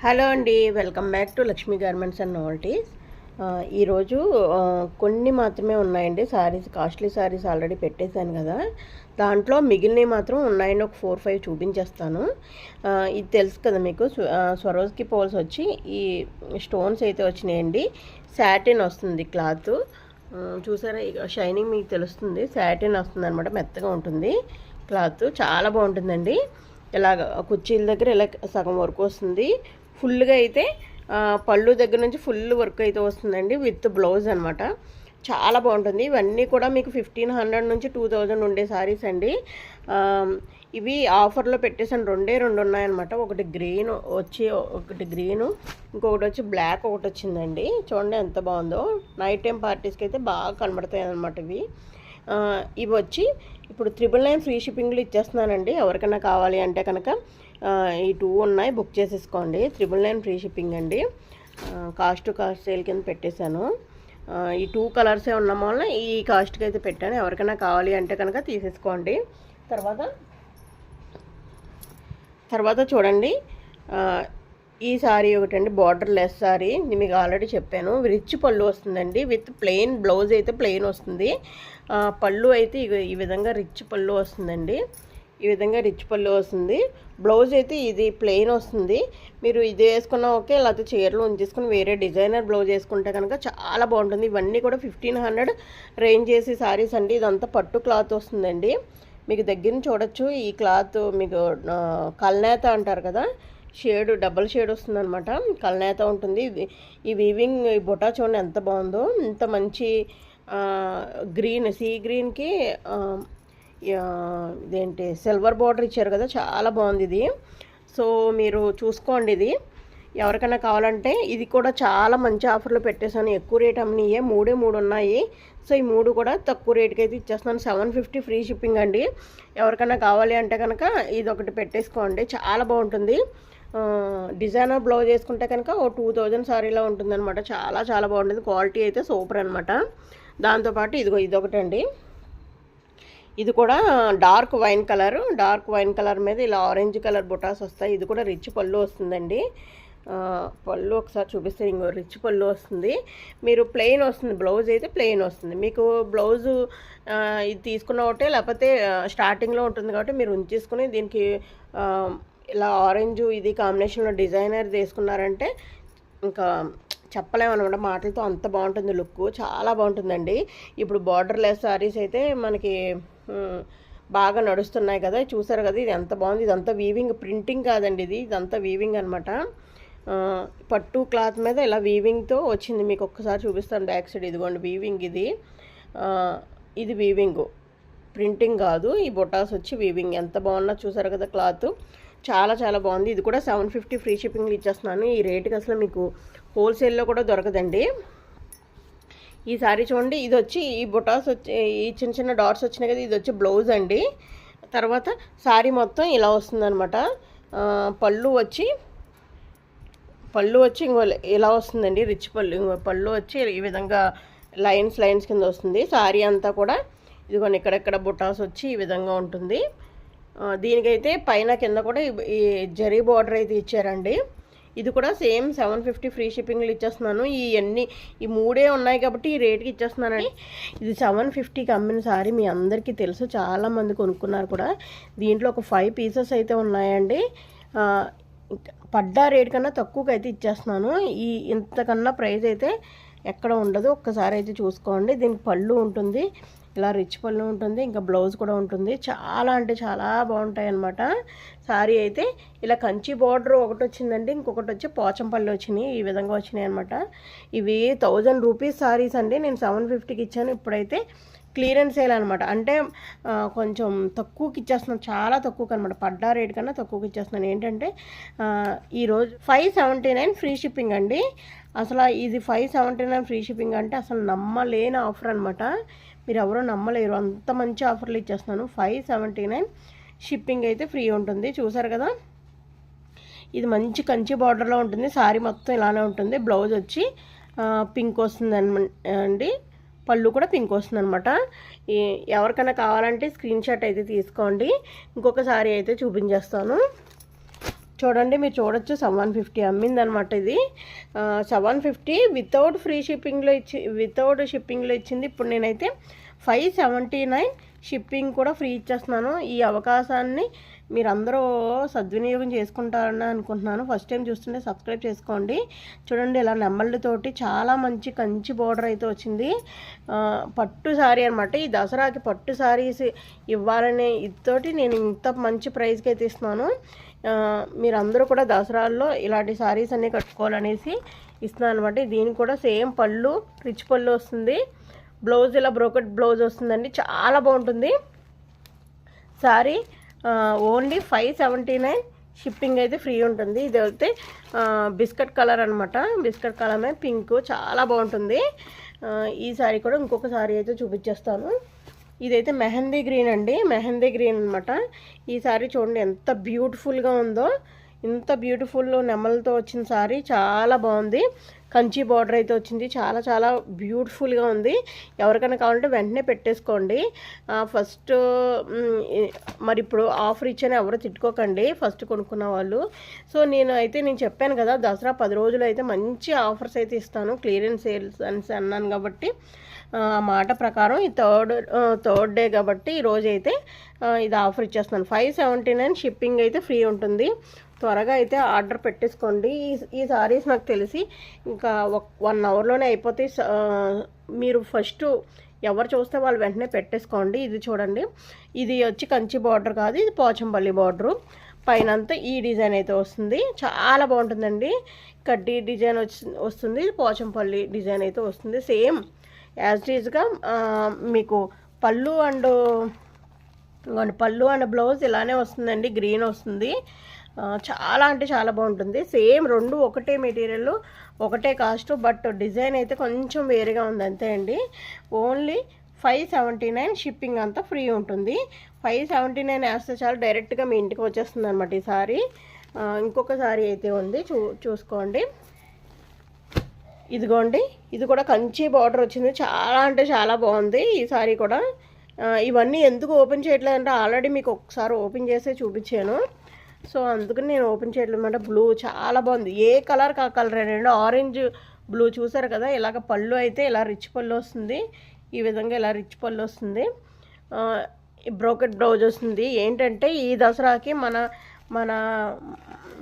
Hello అండి, welcome back to Lakshmi garments and నోవల్టీస్. ఈరోజు కొన్ని మాత్రమే ఉన్నాయండి సారీస్. కాస్ట్లీ సారీస్ ఆల్రెడీ పెట్టేశాను కదా, దాంట్లో మిగిలినవి మాత్రం ఉన్నాయండి. ఒక 4-5 చూపించేస్తాను. ఇది తెలుసు కదా మీకు, స్వరోజ్కి పోల్స్ వచ్చి ఈ స్టోన్స్ అయితే వచ్చినాయండి. శాటిన్ వస్తుంది క్లాత్, చూసారా? షైనింగ్ మీకు తెలుస్తుంది. శాటిన్ వస్తుంది అనమాట, మెత్తగా ఉంటుంది క్లాత్, చాలా బాగుంటుందండి. ఇలాగ కుర్చీల దగ్గర ఇలా సగం వరకు వస్తుంది. ఫుల్గా అయితే పళ్ళు దగ్గర నుంచి ఫుల్ వర్క్ అయితే వస్తుందండి, విత్ బ్లౌజ్ అనమాట. చాలా బాగుంటుంది. ఇవన్నీ కూడా మీకు 1500 నుంచి 2000 ఉండే సారీస్ అండి. ఇవి ఆఫర్లో పెట్టేసాను. రెండు ఉన్నాయన్నమాట. ఒకటి గ్రీన్ వచ్చి, ఒకటి గ్రీను, ఇంకొకటి వచ్చి బ్లాక్ ఒకటి వచ్చిందండి. చూడండి ఎంత బాగుందో. నైట్ టైం పార్టీస్కి అయితే బాగా కనబడతాయి అన్నమాట ఇవి. ఇవి వచ్చి ఇప్పుడు 999 ఫ్రీ షిప్పింగ్లు ఇచ్చేస్తున్నానండి. ఎవరికైనా కావాలి అంటే కనుక ఈ 2 ఉన్నాయి, బుక్ చేసేసుకోండి. 999 ఫ్రీ షిప్పింగ్ అండి. కాస్ట్ సేల్ కింద పెట్టేశాను. ఈ 2 కలర్సే ఉన్న వల్ల ఈ కాస్ట్కి అయితే పెట్టాను. ఎవరికైనా కావాలి అంటే కనుక తీసేసుకోండి. తర్వాత చూడండి, ఈ సారీ ఒకటండి, బార్డర్ లెస్ సారీ. మీకు ఆల్రెడీ చెప్పాను. రిచ్ పళ్ళు వస్తుందండి, విత్ ప్లెయిన్ బ్లౌజ్ అయితే ప్లెయిన్ వస్తుంది. పళ్ళు అయితే ఈ విధంగా రిచ్ పళ్ళు వస్తుందండి. ఈ విధంగా రిచ్ పళ్ళు వస్తుంది. బ్లౌజ్ అయితే ఇది ప్లెయిన్ వస్తుంది. మీరు ఇది వేసుకున్నా ఓకే, లేకపోతే చీరలు ఉంచేసుకుని వేరే డిజైనర్ బ్లౌజ్ వేసుకుంటే కనుక చాలా బాగుంటుంది. ఇవన్నీ కూడా 1500 రేంజ్ చేసి సారీస్ అండి. ఇదంతా పట్టు క్లాత్ వస్తుందండి. మీకు దగ్గర నుంచి చూడొచ్చు. ఈ క్లాత్ మీకు కల్నేత అంటారు కదా, షేడ్ డబల్ షేడ్ వస్తుంది అనమాట. కల్నేత ఉంటుంది. ఈ వీవింగ్, ఈ బొటా చూడండి ఎంత బాగుందో. ఇంత మంచి గ్రీన్, సీ గ్రీన్కి ఇదేంటి సిల్వర్ బార్డర్ ఇచ్చారు కదా, చాలా బాగుంది ఇది. సో మీరు చూసుకోండి. ఇది ఎవరికైనా కావాలంటే ఇది కూడా చాలా మంచి ఆఫర్లో పెట్టేశాను. ఎక్కువ రేట్ అమ్మినాయే, 3 ఉన్నాయి. సో ఈ 3 కూడా తక్కువ రేట్కి అయితే ఇచ్చేస్తున్నాను. 750 ఫ్రీ షిప్పింగ్ అండి. ఎవరికైనా కావాలి అంటే కనుక ఇది ఒకటి పెట్టేసుకోండి, చాలా బాగుంటుంది. డిజైనర్ బ్లౌజ్ వేసుకుంటే కనుక ఓ 2000 సారీలా ఉంటుందన్నమాట. చాలా చాలా బాగుంటుంది. క్వాలిటీ అయితే సూపర్ అనమాట. దాంతోపాటు ఇదొకటండి. ఇది కూడా డార్క్ వైన్ కలర్ మీద ఇలా ఆరెంజ్ కలర్ బుటాస్ వస్తాయి. ఇది కూడా రిచ్ పళ్ళు వస్తుందండి. పళ్ళు ఒకసారి చూపిస్తే, ఇంకో రిచ్ పళ్ళు వస్తుంది. మీరు ప్లెయిన్ వస్తుంది, బ్లౌజ్ అయితే ప్లెయిన్ వస్తుంది. మీకు బ్లౌజు ఇది తీసుకున్న ఒకటే, లేకపోతే స్టార్టింగ్లో ఉంటుంది కాబట్టి మీరు ఉంచేసుకుని దీనికి ఇలా ఆరెంజ్ ఇది కాంబినేషన్లో డిజైనర్ తీసుకున్నారంటే ఇంకా చెప్పలేమన్నమాట మాటలతో. అంత బాగుంటుంది లుక్, చాలా బాగుంటుందండి. ఇప్పుడు బార్డర్ లెస్ సారీస్ అయితే మనకి బాగా నడుస్తున్నాయి కదా, చూసారు కదా. ఇది ఎంత బాగుంది. ఇదంతా వీవింగ్, ప్రింటింగ్ కాదండి, ఇదంతా వీవింగ్ అనమాట. పట్టు క్లాత్ మీద ఇలా వీవింగ్తో వచ్చింది. మీకు ఒక్కసారి చూపిస్తాను బ్యాక్ సైడ్. ఇదిగోండి వీవింగ్, ఇది వీవింగ్, ప్రింటింగ్ కాదు. ఈ బొటాస్ వచ్చి వీవింగ్. ఎంత బాగున్నా చూసారు కదా క్లాత్, చాలా చాలా బాగుంది. ఇది కూడా 750 ఫ్రీ షిప్పింగ్లు ఇచ్చేస్తున్నాను. ఈ రేటుకి అసలు మీకు హోల్సేల్లో కూడా దొరకదండి. ఈ సారీ చూడండి, ఇది వచ్చి ఈ బొటాస్ వచ్చి ఈ చిన్న చిన్న డాట్స్ వచ్చినాయి కదా, ఇది వచ్చి బ్లౌజ్ అండి. తర్వాత సారీ మొత్తం ఇలా వస్తుందన్నమాట. పళ్ళు వచ్చి ఇంకో ఇలా వస్తుందండి, రిచ్ పళ్ళు. పళ్ళు వచ్చి ఈ విధంగా లైన్స్ కింద వస్తుంది. సారీ అంతా కూడా ఇదిగోండి ఇక్కడెక్కడ బుటాస్ వచ్చి ఈ విధంగా ఉంటుంది. దీనికైతే పైన కింద కూడా ఈ జరీ బార్డర్ అయితే ఇచ్చారండి. ఇది కూడా సేమ్ 750 ఫ్రీ షిప్పింగ్లు ఇచ్చేస్తున్నాను. ఈ 3 ఉన్నాయి కాబట్టి ఈ రేట్కి ఇచ్చేస్తున్నానండి. ఇది 750కి అమ్మిన సారీ మీ అందరికీ తెలుసు, చాలామంది కొనుక్కున్నారు కూడా. దీంట్లో ఒక 5 పీసెస్ అయితే ఉన్నాయండి. పడ్డా రేట్ కన్నా తక్కువకి అయితే ఇచ్చేస్తున్నాను. ఇంతకన్నా ప్రైస్ అయితే ఎక్కడ ఉండదు. ఒక్కసారి అయితే చూసుకోండి. దీనికి పళ్ళు ఉంటుంది, ఇలా రిచ్ పళ్ళు ఉంటుంది, ఇంకా బ్లౌజ్ కూడా ఉంటుంది. చాలా అంటే చాలా బాగుంటాయి అన్నమాట. సారీ అయితే ఇలా కంచి బార్డర్ ఒకటి వచ్చిందండి, ఇంకొకటి వచ్చి పోచంపల్లి వచ్చినాయి. ఈ విధంగా వచ్చినాయి అనమాట. ఇవి 1000 రూపీస్ సారీస్ అండి. నేను 750కి ఇచ్చాను. ఇప్పుడైతే క్లియరెన్స్ సేల్ అనమాట. అంటే కొంచెం తక్కువకి ఇచ్చేస్తున్నాను, చాలా తక్కువకి అనమాట. పడ్డా రేట్ కన్నా తక్కువకి ఇచ్చేస్తున్నాను. ఏంటంటే ఈరోజు 579 ఫ్రీ షిప్పింగ్ అండి. అసలు ఇది 579 ఫ్రీ షిప్పింగ్ అంటే అసలు నమ్మలేని ఆఫర్ అనమాట. మీరు ఎవరో నమ్మలేరు, అంత మంచి ఆఫర్లు ఇచ్చేస్తున్నాను. 579 షిప్పింగ్ అయితే ఫ్రీ ఉంటుంది. చూసారు కదా, ఇది మంచి కంచి బార్డర్లో ఉంటుంది. సారీ మొత్తం ఇలానే ఉంటుంది. బ్లౌజ్ వచ్చి పింక్ వస్తుంది అండి. పళ్ళు కూడా పింక్ వస్తుంది అనమాట. ఎవరికైనా కావాలంటే స్క్రీన్ షాట్ అయితే తీసుకోండి. ఇంకొక సారీ అయితే చూపించేస్తాను. చూడండి, మీరు చూడొచ్చు 750 అమ్మిందనమాట ఇది. 750 వితౌట్ షిప్పింగ్లో ఇచ్చింది. ఇప్పుడు నేనైతే 579 షిప్పింగ్ కూడా ఫ్రీ ఇచ్చేస్తున్నాను. ఈ అవకాశాన్ని మీరందరూ సద్వినియోగం చేసుకుంటారని అనుకుంటున్నాను. ఫస్ట్ టైం చూస్తుంటే సబ్స్క్రైబ్ చేసుకోండి. చూడండి, ఇలా నెమ్మళ్ళతోటి చాలా మంచి కంచి బోర్డర్ అయితే వచ్చింది. పట్టు శారీ అనమాట. ఈ దసరాకి పట్టు శారీస్ ఇవ్వాలనే ఇదితోటి నేను ఇంత మంచి ప్రైస్కి అయితే ఇస్తున్నాను. మీరందరూ కూడా దసరాల్లో ఇలాంటి శారీస్ అన్నీ కట్టుకోవాలనేసి ఇస్తున్నాను అనమాట. దీనికి కూడా సేమ్ పళ్ళు, రిచ్ పళ్ళు వస్తుంది. బ్లౌజ్ ఇలా బ్రోకెట్ బ్లౌజ్ వస్తుందండి. చాలా బాగుంటుంది శారీ. ఓన్లీ 579 షిప్పింగ్ అయితే ఫ్రీ ఉంటుంది. ఇది అయితే బిస్కెట్ కలర్ అనమాట. బిస్కెట్ కలర్ మీద పింక్ చాలా బాగుంటుంది. ఈ శారీ కూడా ఇంకొక శారీ అయితే చూపించేస్తాను. ఇదైతే మెహందీ గ్రీన్ అండి. మెహందీ గ్రీన్ అనమాట. ఈ శారీ చూడండి ఎంత బ్యూటిఫుల్గా ఉందో. ఇంత బ్యూటిఫుల్ నెమ్మలతో వచ్చిన శారీ చాలా బాగుంది. కంచి బార్డర్ అయితే వచ్చింది. చాలా చాలా బ్యూటిఫుల్గా ఉంది. ఎవరికైనా కావాలంటే వెంటనే పెట్టేసుకోండి. ఫస్ట్ మరి ఇప్పుడు ఆఫర్ ఇచ్చాను, ఎవరు తిట్టుకోకండి ఫస్ట్ కొనుక్కున్న వాళ్ళు. సో నేను చెప్పాను కదా, దసరా 10 రోజులు అయితే మంచి ఆఫర్స్ అయితే ఇస్తాను, క్లియరెన్స్ సేల్స్ అని అన్నాను కాబట్టి ఆ మాట ప్రకారం ఈ థర్డ్ డే కాబట్టి ఈరోజు అయితే ఇది ఆఫర్ ఇచ్చేస్తున్నాను. 579 షిప్పింగ్ అయితే ఫ్రీ ఉంటుంది. త్వరగా అయితే ఆర్డర్ పెట్టేసుకోండి. ఈ సారీస్ నాకు తెలిసి ఇంకా 1 అవర్లోనే అయిపోతాయి. మీరు ఫస్ట్ ఎవరు చూస్తే వాళ్ళు వెంటనే పెట్టేసుకోండి. ఇది చూడండి, ఇది వచ్చి కంచి బార్డర్ కాదు, ఇది పోచంపల్లి బార్డరు. పైన అంతా ఈ డిజైన్ అయితే వస్తుంది. చాలా బాగుంటుందండి. కడ్డీ డిజైన్ వస్తుంది, పోచంపల్లి డిజైన్ అయితే వస్తుంది. సేమ్ యాజ్ టీజ్గా మీకు పళ్ళు అండ్ బ్లౌజ్ ఇలానే వస్తుందండి. గ్రీన్ వస్తుంది. చాలా అంటే చాలా బాగుంటుంది. సేమ్ రెండు ఒకటే మెటీరియల్, ఒకటే కాస్ట్, బట్ డిజైన్ అయితే కొంచెం వేరేగా ఉంది అంతే అండి. ఓన్లీ 579 షిప్పింగ్ అంతా ఫ్రీ ఉంటుంది. 579 వేస్తే చాలు, డైరెక్ట్గా మీ ఇంటికి వచ్చేస్తుంది అనమాట ఈ సారీ. ఇంకొక సారీ అయితే ఉంది, చూసుకోండి. ఇదిగోండి, ఇది కూడా కంచి బార్డర్ వచ్చింది. చాలా అంటే చాలా బాగుంది ఈ సారీ కూడా. ఇవన్నీ ఎందుకు ఓపెన్ చేయట్లేదంటే ఆల్రెడీ మీకు ఒకసారి ఓపెన్ చేసే చూపించాను. సో అందుకని నేను ఓపెన్ చేయట్లేదు అనమాట. బ్లూ చాలా బాగుంది. ఏ కలర్ కా కలర్ అండి. ఆరెంజ్ బ్లూ చూసారు కదా. ఇలాగ పళ్ళు అయితే ఇలా రిచ్ పళ్ళు వస్తుంది. ఈ విధంగా ఇలా రిచ్ పళ్ళు వస్తుంది. బ్రోకెట్ బ్లౌజ్ వస్తుంది. ఏంటంటే ఈ దసరాకి మన మన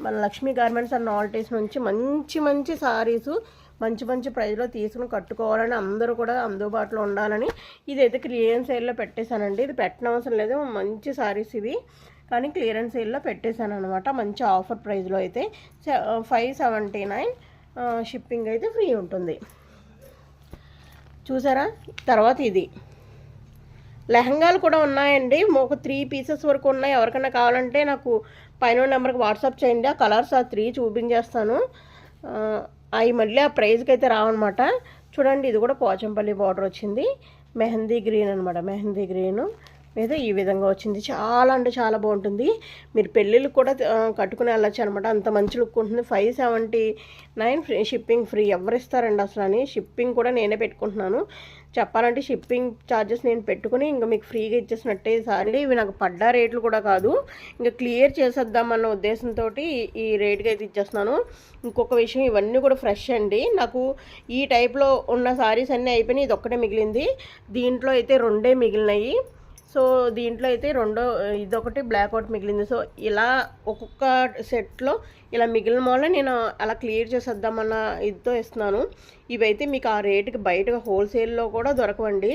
మన లక్ష్మీ గార్మెంట్స్ అండ్ నాల్టీస్ నుంచి మంచి మంచి సారీసు మంచి ప్రైజ్లో తీసుకుని కట్టుకోవాలని అందరూ కూడా అందుబాటులో ఉండాలని ఇదైతే క్లియరెన్స్ సేల్లో పెట్టేశానండి. ఇది పెట్టనవసరం లేదు, మంచి సారీస్ ఇవి, కానీ క్లియరెన్స్ సేల్లో పెట్టేశాను అనమాట. మంచి ఆఫర్ ప్రైస్లో అయితే 579 షిప్పింగ్ అయితే ఫ్రీ ఉంటుంది. చూసారా. తర్వాత ఇది లెహంగాలు కూడా ఉన్నాయండి. ఒక 3 పీసెస్ వరకు ఉన్నాయి. ఎవరికైనా కావాలంటే నాకు పైన నెంబర్కి వాట్సాప్ చేయండి. ఆ కలర్స్ 3 చూపించేస్తాను. అవి మళ్ళీ ఆ ప్రైజ్కి అయితే రావన్నమాట. చూడండి, ఇది కూడా పోచంపల్లి బార్డర్ వచ్చింది. మెహందీ గ్రీన్ అనమాట. మెహందీ గ్రీను మీద ఈ విధంగా వచ్చింది. చాలా అంటే చాలా బాగుంటుంది. మీరు పెళ్ళిళ్ళకి కూడా కట్టుకుని వెళ్ళచ్చు అనమాట. అంత మంచి లుక్ ఉంటుంది. 579 షిప్పింగ్ ఫ్రీ. ఎవరు ఇస్తారండి అసలు అని. షిప్పింగ్ కూడా నేనే పెట్టుకుంటున్నాను. చెప్పాలంటే షిప్పింగ్ ఛార్జెస్ నేను పెట్టుకుని ఇంకా మీకు ఫ్రీగా ఇచ్చేసినట్టే. సారీ ఇవి నాకు పడ్డ రేట్లు కూడా కాదు, ఇంకా క్లియర్ చేసేద్దామన్న ఉద్దేశంతో ఈ రేట్కి అయితే ఇచ్చేస్తున్నాను. ఇంకొక విషయం, ఇవన్నీ కూడా ఫ్రెష్ అండి. నాకు ఈ టైప్లో ఉన్న సారీస్ అన్నీ అయిపోయినాయి. ఇది ఒక్కటే మిగిలింది. దీంట్లో అయితే 2 మిగిలినాయి. సో దీంట్లో అయితే ఇదొకటి బ్లాక్ అవుట్ మిగిలింది. సో ఇలా ఒక్కొక్క సెట్లో ఇలా మిగిలిన వల్ల నేను అలా క్లియర్ చేసేద్దామన్న ఇదితో ఇస్తున్నాను. ఇవైతే మీకు ఆ రేటుకి బయటగా హోల్సేల్లో కూడా దొరకవండి.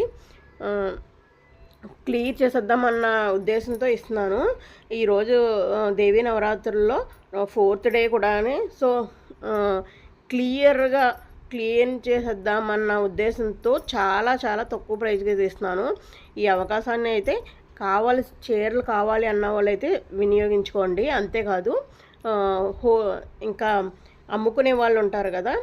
క్లియర్ చేసేద్దామన్న ఉద్దేశంతో ఇస్తున్నాను. ఈరోజు దేవీ నవరాత్రుల్లో 4th డే కూడా. సో క్లీన్ చేసేద్దామన్న ఉద్దేశంతో చాలా చాలా తక్కువ ప్రైస్కి తీస్తున్నాను. ఈ అవకాశాన్ని అయితే చీరలు కావాలి అన్న వాళ్ళు అయితే వినియోగించుకోండి. అంతేకాదు ఇంకా అమ్ముకునే వాళ్ళు ఉంటారు కదా,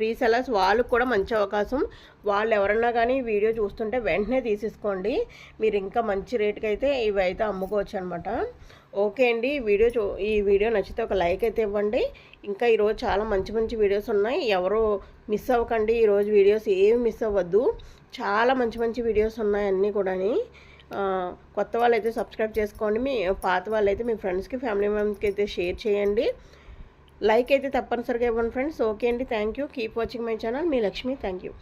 రీసెలర్స్, వాళ్ళకు కూడా మంచి అవకాశం. వాళ్ళు ఎవరన్నా కానీ వీడియో చూస్తుంటే వెంటనే తీసేసుకోండి. మీరు ఇంకా మంచి రేటుకి అయితే ఇవి అయితే అమ్ముకోవచ్చు అనమాట. ఓకే అండి, ఈ వీడియో నచ్చితే ఒక లైక్ అయితే ఇవ్వండి. ఇంకా ఈరోజు చాలా మంచి వీడియోస్ ఉన్నాయి. ఎవరు మిస్ అవ్వకండి. ఈరోజు వీడియోస్ ఏమి మిస్ అవ్వద్దు. చాలా మంచి వీడియోస్ ఉన్నాయి అన్నీ కూడా. కొత్త వాళ్ళైతే సబ్స్క్రైబ్ చేసుకోండి. మీ పాత వాళ్ళైతే మీ ఫ్రెండ్స్కి ఫ్యామిలీ మెంబర్స్కి అయితే షేర్ చేయండి. లైక్ అయితే తప్పనిసరిగా ఇవ్వండి ఫ్రెండ్స్. ఓకే అండి, thank you. Keep watching my channel. Me Lakshmi. Thank you.